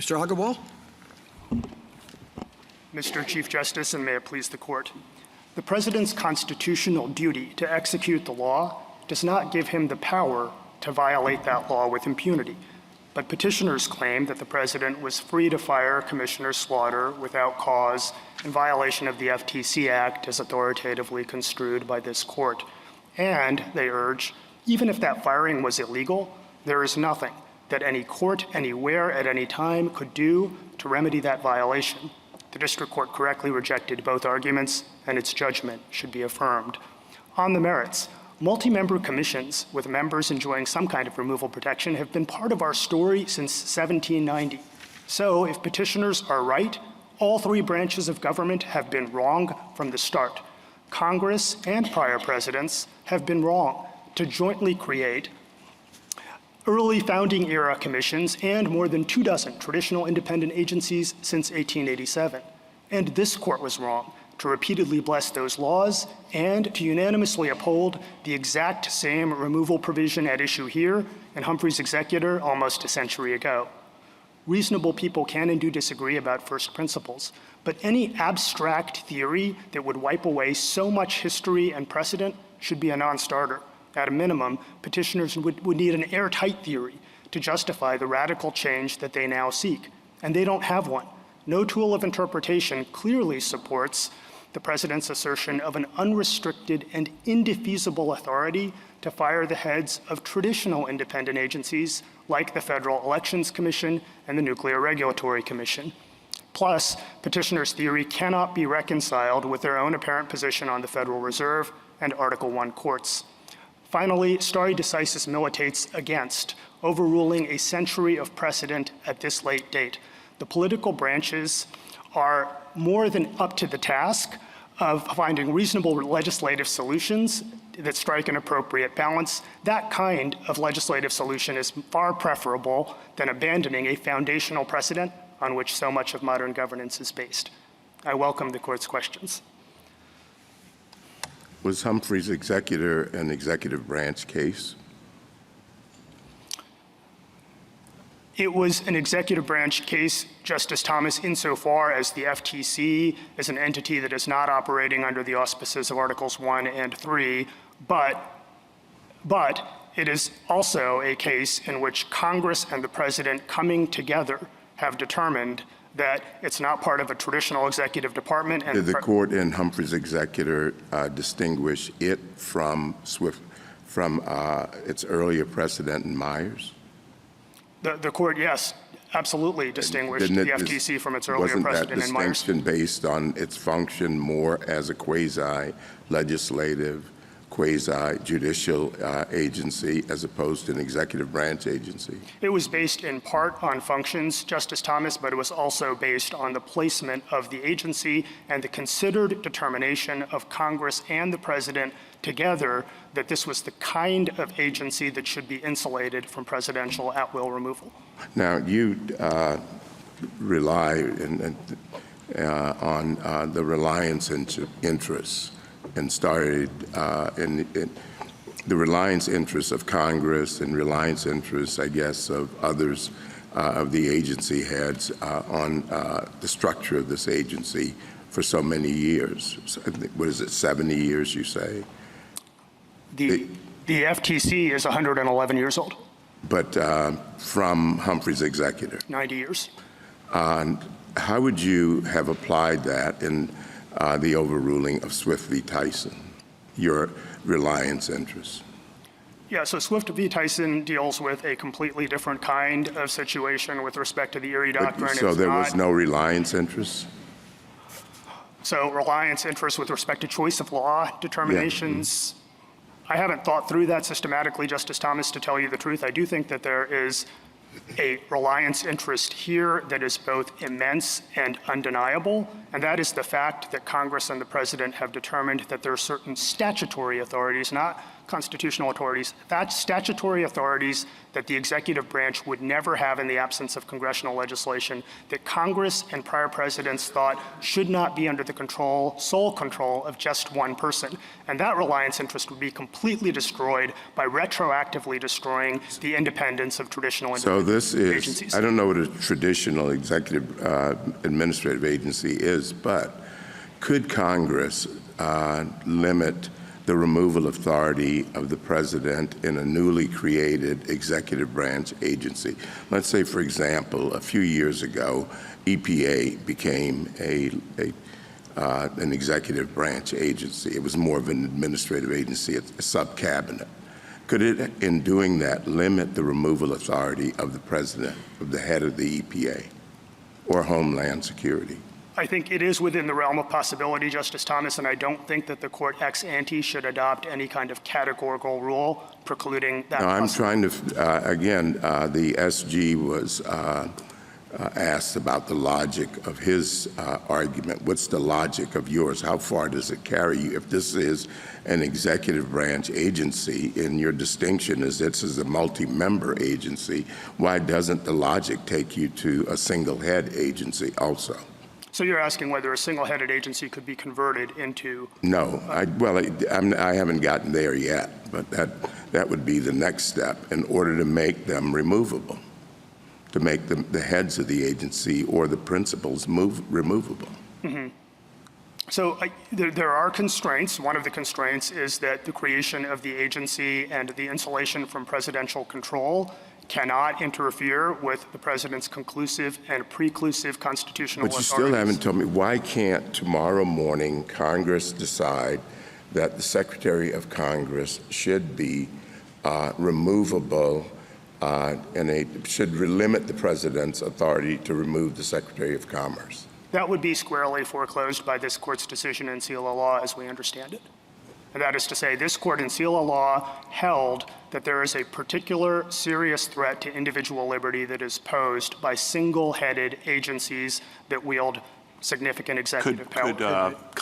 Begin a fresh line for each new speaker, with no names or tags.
Mr. Agarwal.
Mr. Chief Justice, and may it please the Court. The President's constitutional duty to execute the law does not give him the power to violate that law with impunity. But petitioners claim that the President was free to fire Commissioner Slaughter without cause in violation of the FTC Act as authoritatively construed by this Court. And, they urge, even if that firing was illegal, there is nothing that any court anywhere at any time could do to remedy that violation. The District Court correctly rejected both arguments, and its judgment should be affirmed. On the merits, multi-member commissions with members enjoying some kind of removal protection have been part of our story since 1790. So, if petitioners are right, all three branches of government have been wrong from the start. Congress and prior presidents have been wrong to jointly create early founding era commissions and more than 24 traditional independent agencies since 1887. And this Court was wrong to repeatedly bless those laws and to unanimously uphold the exact same removal provision at issue here in Humphrey's executor almost a century ago. Reasonable people can and do disagree about first principles, but any abstract theory that would wipe away so much history and precedent should be a non-starter. At a minimum, petitioners would need an airtight theory to justify the radical change that they now seek, and they don't have one. No tool of interpretation clearly supports the President's assertion of an unrestricted and indefeasible authority to fire the heads of traditional independent agencies like the Federal Elections Commission and the Nuclear Regulatory Commission. Plus, petitioners' theory cannot be reconciled with their own apparent position on the Federal Reserve and Article I courts. Finally, stare decisis militates against overruling a century of precedent at this late date. The political branches are more than up to the task of finding reasonable legislative solutions that strike an appropriate balance. That kind of legislative solution is far preferable than abandoning a foundational precedent on which so much of modern governance is based. I welcome the Court's questions.
Was Humphrey's executor an executive branch case?
It was an executive branch case, Justice Thomas, insofar as the FTC is an entity that is not operating under the auspices of Articles 1 and 3, but it is also a case in which Congress and the President coming together have determined that it's not part of a traditional executive department. And
did the Court in Humphrey's executor distinguish it from its earlier precedent in Myers?
The Court, yes, absolutely distinguished the FTC from its earlier precedent in Myers.
Wasn't that distinction based on its function more as a quasi-legislative, quasi-judicial agency as opposed to an executive branch agency?
It was based in part on functions, Justice Thomas, but it was also based on the placement of the agency and the considered determination of Congress and the President together that this was the kind of agency that should be insulated from presidential at-will removal.
Now, you rely on the reliance interests and started in the reliance interests of Congress and reliance interests, I guess, of others of the agency heads on the structure of this agency for so many years. So, what is it, 70 years, you say?
The FTC is 111 years old.
But from Humphrey's executor?
90 years.
How would you have applied that in the overruling of Swift v. Tyson, your reliance interests?
Yeah, so Swift v. Tyson deals with a completely different kind of situation with respect to the Erie Doctrine.
So there was no reliance interest?
So reliance interest with respect to choice of law determinations. Yeah. I haven't thought through that systematically, Justice Thomas, to tell you the truth. I do think that there is a reliance interest here that is both immense and undeniable, and that is the fact that Congress and the President have determined that there are certain statutory authorities, not constitutional authorities. That's statutory authorities that the executive branch would never have in the absence of congressional legislation, that Congress and prior presidents thought should not be under the sole control of just one person. And that reliance interest would be completely destroyed by retroactively destroying the independence of traditional agencies.
I don't know what a traditional executive administrative agency is, but could Congress limit the removal authority of the president in a newly created executive branch agency? Let's say, for example, a few years ago, EPA became an executive branch agency. It was more of an administrative agency, a sub-cabinet. Could it, in doing that, limit the removal authority of the president, of the head of the EPA, or Homeland Security?
I think it is within the realm of possibility, Justice Thomas, and I don't think that the court ex ante should adopt any kind of categorical rule precluding that.
No, I'm trying to, again, the SG was asked about the logic of his argument. What's the logic of yours? How far does it carry you? If this is an executive branch agency, and your distinction is this is a multi-member agency, why doesn't the logic take you to a single-head agency also?
So you're asking whether a single-headed agency could be converted into?
No, I haven't gotten there yet, but that would be the next step in order to make them removable, to make them the heads of the agency or the principals removable.
Mm-hmm. So there are constraints. One of the constraints is that the creation of the agency and the insulation from presidential control cannot interfere with the president's conclusive and preclusive constitutional authorities.
But you still haven't told me, why can't tomorrow morning Congress decide that the Secretary of Congress should be removable and it should limit the president's authority to remove the Secretary of Commerce?
That would be squarely foreclosed by this court's decision in Selah Law as we understand it. And that is to say, this court in Selah Law held that there is a particular serious threat to individual liberty that is posed by single-headed agencies that wield significant executive power.
Could Congress